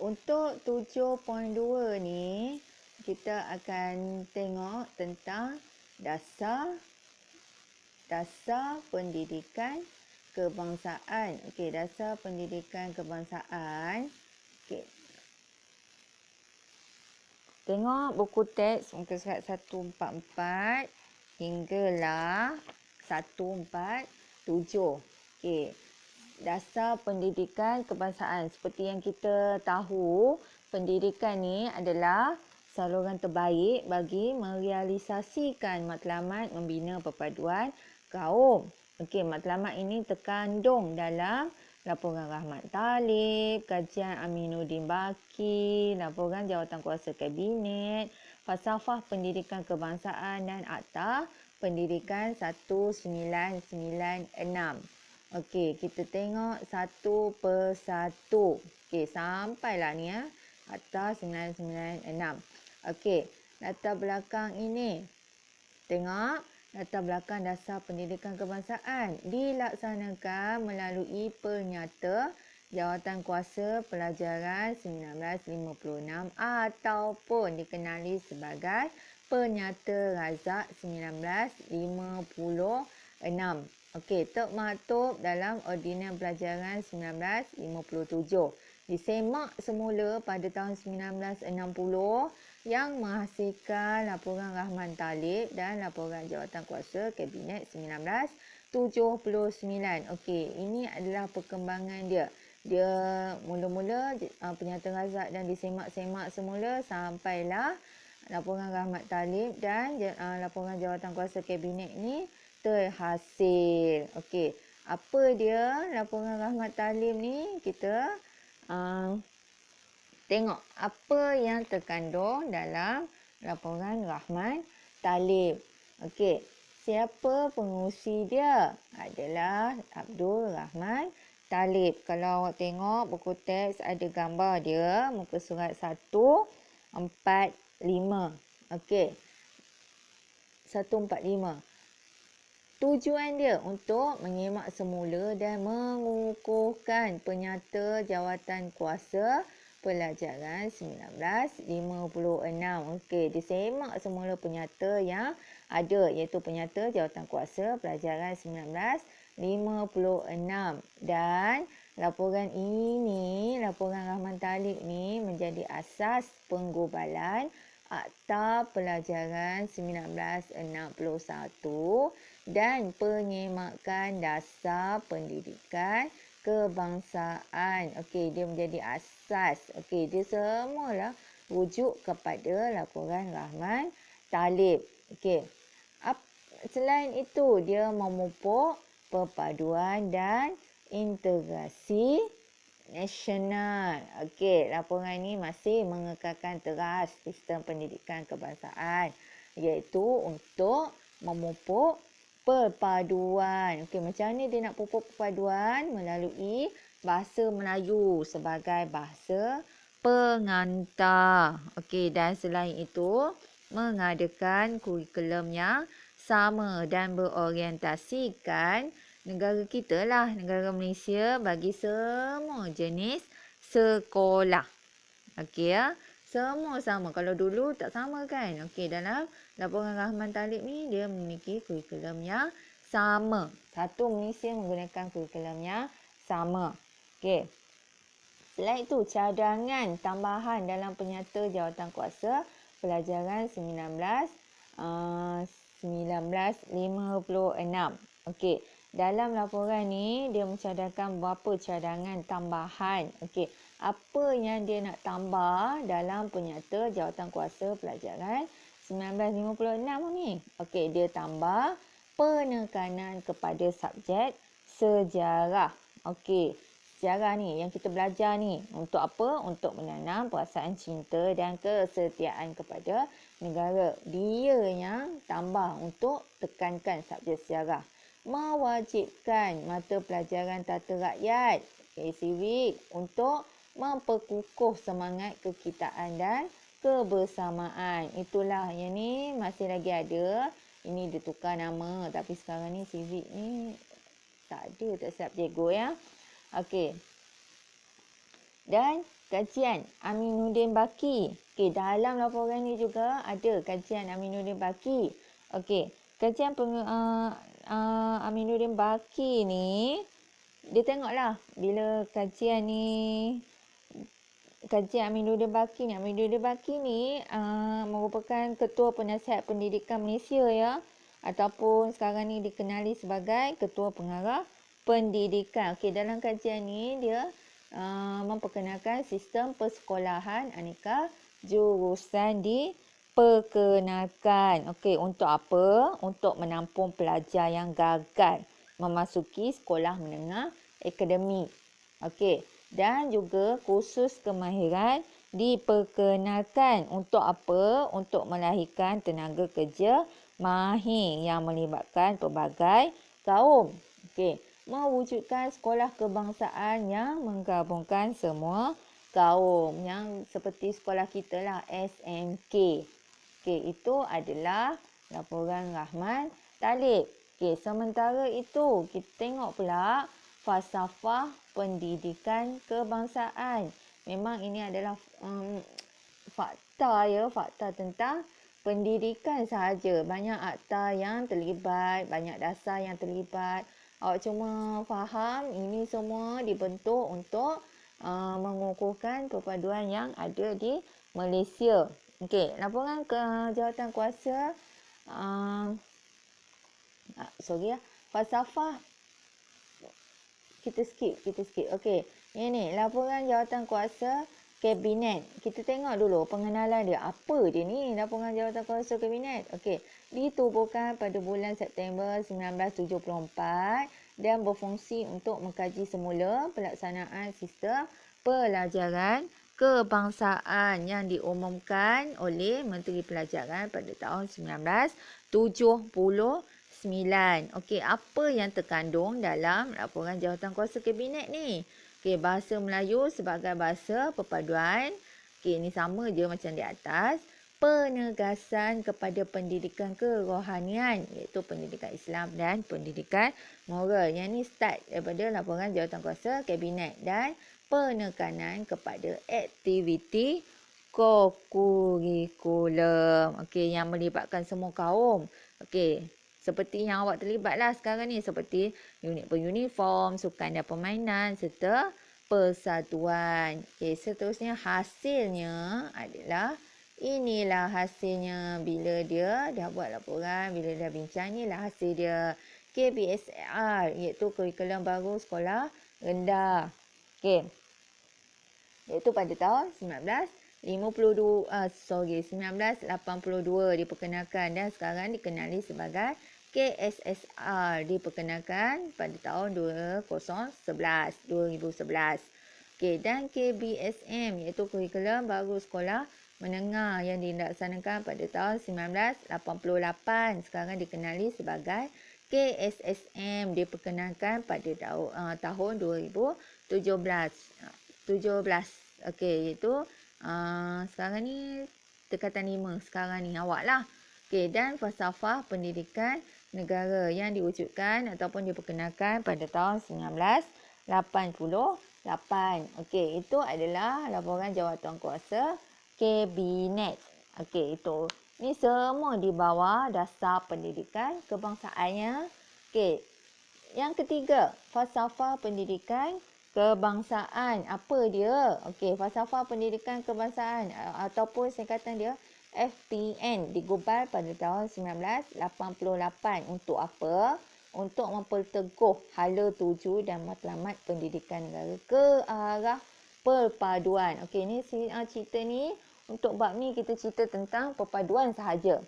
Untuk 7.2 ni, kita akan tengok tentang dasar pendidikan kebangsaan. Okey, dasar pendidikan kebangsaan. Okey. Tengok buku teks muka surat 144 hinggalah 147. Okey. Dasar pendidikan kebangsaan. Seperti yang kita tahu, pendidikan ni adalah saluran terbaik bagi merealisasikan matlamat membina perpaduan kaum. Okey, matlamat ini terkandung dalam laporan Rahmat Talib, kajian Aminuddin Baki, laporan Jawatankuasa Kabinet, falsafah pendidikan kebangsaan dan Akta Pendidikan 1996. Okey, kita tengok satu persatu. Okey, sampailah ni ya. Akta 996. Okey, latar belakang ini. Tengok, latar belakang dasar pendidikan kebangsaan dilaksanakan melalui Pernyata Jawatankuasa Pelajaran 1956 ataupun dikenali sebagai Pernyata Razak 1956. Okey, termaktub dalam Ordinan Pelajaran 1957. Disemak semula pada tahun 1960 yang menghasilkan laporan Rahman Talib dan laporan Jawatankuasa Kabinet 1979. Okey, ini adalah perkembangan dia. Dia mula-mula Pernyata Razak dan disemak-semak semula sampailah laporan Rahmat Talib dan laporan Jawatankuasa Kabinet ni terhasil. Okey, apa dia laporan Rahmat Talib ni? Kita tengok apa yang terkandung dalam laporan Rahmat Talib. Okey, siapa pengurusi dia? Adalah Abdul Rahman Talib. Kalau awak tengok buku teks ada gambar dia, muka surat 145. Okey, 145. Tujuan dia untuk menyemak semula dan mengukuhkan Penyata Jawatankuasa Pelajaran 1956. Okey, disemak semula penyata yang ada, iaitu Penyata Jawatankuasa Pelajaran 1956. Dan laporan ini, laporan Rahman Talib ni menjadi asas penggubalan Akta Pelajaran 1961 dan penyemakan dasar pendidikan kebangsaan. Okey, dia menjadi asas. Okey, dia semualah rujuk kepada laporan Rahman Talib. Okey. Selain itu, dia memupuk perpaduan dan integrasi nasional. Okey, laporan ini masih mengekalkan teras sistem pendidikan kebangsaan, iaitu untuk memupuk perpaduan. Okey, macam mana dia nak pupuk perpaduan? Melalui bahasa Melayu sebagai bahasa pengantar. Okey, dan selain itu mengadakan kurikulum yang sama dan berorientasikan negara kita lah, negara Malaysia, bagi semua jenis sekolah. Okey ya. Semua sama. Kalau dulu tak sama kan? Okey, dalam laporan Rahman Talib ni dia memiliki kurikulum yang sama. Satu Malaysia menggunakan kurikulum yang sama. Okey. Selain itu, cadangan tambahan dalam Penyata Jawatankuasa Pelajaran 1956. Okey. Dalam laporan ni, dia mencadangkan beberapa cadangan tambahan. Okey, apa yang dia nak tambah dalam Penyata Jawatankuasa Pelajaran 1956 ni? Okey, dia tambah penekanan kepada subjek sejarah. Okey, sejarah ni yang kita belajar ni untuk apa? Untuk menanam perasaan cinta dan kesetiaan kepada negara. Dia yang tambah untuk tekankan subjek sejarah. Mewajibkan mata pelajaran tata rakyat, civic, untuk memperkukuh semangat kekitaan dan kebersamaan. Itulah yang ni masih lagi ada. Ini dia tukar nama, tapi sekarang ni civic ni tak ada, tak silap cikgu ya. Okey. Dan kajian Aminuddin Baki. Okey, dalam laporan ni juga ada kajian Aminuddin Baki. Okey, kajian Aminuddin Baki ni, dia tengoklah bila kajian Aminuddin Baki ni merupakan Ketua Penasihat Pendidikan Malaysia ya, ataupun sekarang ni dikenali sebagai Ketua Pengarah Pendidikan. Okey, dalam kajian ni dia memperkenalkan sistem persekolahan aneka jurusan diperkenalkan. Okey, untuk apa? Untuk menampung pelajar yang gagal memasuki sekolah menengah akademik. Okey, dan juga kursus kemahiran diperkenalkan. Untuk apa? Untuk melahirkan tenaga kerja mahir yang melibatkan pelbagai kaum. Okey, mewujudkan sekolah kebangsaan yang menggabungkan semua kaum, yang seperti sekolah kita lah, SMK. Okey, itu adalah laporan Rahman Talib. Okey, sementara itu kita tengok pula falsafah pendidikan kebangsaan. Memang ini adalah fakta tentang pendidikan sahaja. Banyak akta yang terlibat, banyak dasar yang terlibat. Awak cuma faham ini semua dibentuk untuk mengukuhkan perpaduan yang ada di Malaysia. Okey, laporan ke jawatan kuasa falsafah kita skip. Okey, ini laporan jawatan kuasa Kabinet. Kita tengok dulu pengenalan dia. Apa dia ni, laporan jawatan kuasa Kabinet? Okey, ditubuhkan pada bulan September 1974 dan berfungsi untuk mengkaji semula pelaksanaan sistem pelajaran kebangsaan yang diumumkan oleh Menteri Pelajaran pada tahun 1979. Okey, apa yang terkandung dalam laporan jawatan kuasa Kabinet ni? Okey, bahasa Melayu sebagai bahasa perpaduan. Okey, ini sama je macam di atas. Penegasan kepada pendidikan kerohanian, iaitu pendidikan Islam dan pendidikan moral. Yang ni start daripada laporan jawatan kuasa Kabinet. Dan penekanan kepada aktiviti kokurikulum. Okey, yang melibatkan semua kaum. Okey, seperti yang awak terlibatlah sekarang ni, seperti unit beruniform, sukan dan permainan serta persatuan. Okey, seterusnya hasilnya adalah inilah hasilnya bila dia dah buat laporan, bila dah bincang, inilah hasil dia. KBSR iaitu kurikulum baru sekolah rendah. Okey, iaitu pada tahun 1982 diperkenalkan dan sekarang dikenali sebagai KSSR, diperkenalkan pada tahun 2011. Okey, dan KBSM iaitu kurikulum baru sekolah menengah yang dilaksanakan pada tahun 1988, sekarang dikenali sebagai KSSM, diperkenalkan pada tahun 2017. Okey, iaitu sekarang ni tekatan 5 sekarang ni awak lah. Okey, dan falsafah pendidikan negara yang diwujudkan ataupun diperkenalkan pada tahun 1988. Okey, itu adalah laporan jawatan kuasa Kabinet. Okey, itu. Ni semua di bawah dasar pendidikan kebangsaannya. Okey, yang ketiga, falsafah pendidikan kebangsaan. Apa dia? Okey, falsafah pendidikan kebangsaan ataupun singkatan dia FPN digubal pada tahun 1988. Untuk apa? Untuk memperteguh hala tuju dan matlamat pendidikan negara ke arah perpaduan. Okey, ni cerita ni untuk bab ni kita cerita tentang perpaduan sahaja.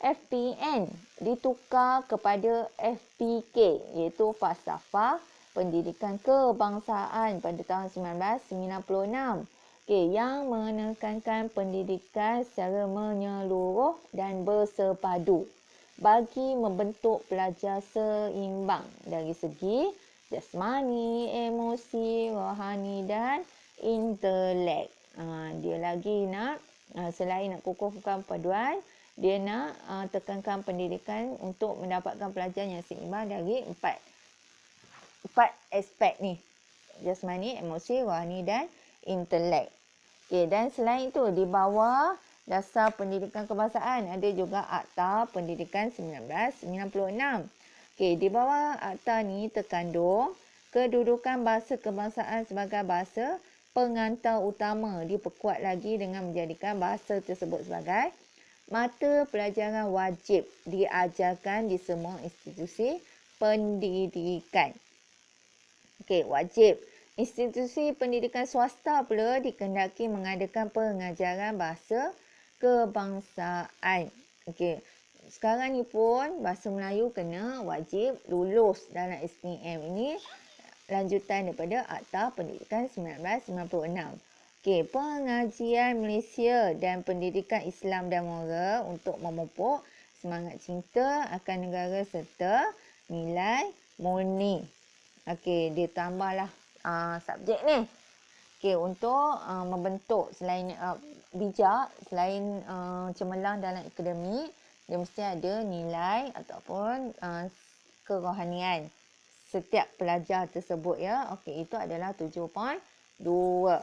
FPN ditukar kepada FPK iaitu falsafah pendidikan kebangsaan pada tahun 1996. Okey, yang menekankan pendidikan secara menyeluruh dan bersepadu bagi membentuk pelajar seimbang dari segi jasmani, emosi, rohani dan intelek. Dia lagi nak selain nak kukuhkan perpaduan, dia nak tekankan pendidikan untuk mendapatkan pelajar yang seimbang dari empat aspek ni. Jasmani, emosi, rohani dan intelek. Okey, dan selain itu di bawah Dasar Pendidikan Kebangsaan ada juga Akta Pendidikan 1996. Okey, di bawah akta ni terkandung kedudukan bahasa kebangsaan sebagai bahasa pengantar utama diperkuat lagi dengan menjadikan bahasa tersebut sebagai mata pelajaran wajib diajarkan di semua institusi pendidikan. Okey, wajib. Institusi pendidikan swasta pula dikehendaki mengadakan pengajaran bahasa kebangsaan. Okey. Sekarang ni pun bahasa Melayu kena wajib lulus dalam SPM ini lanjutan daripada Akta Pendidikan 1996. Okey, pengajian Malaysia dan pendidikan Islam dan moral untuk memupuk semangat cinta akan negara serta nilai murni. Okey, dia tambahlah subjek ni. Okey, untuk membentuk selain bijak, selain cemerlang dalam akademik, dia mesti ada nilai ataupun kerohanian setiap pelajar tersebut ya. Okey, itu adalah 7.2.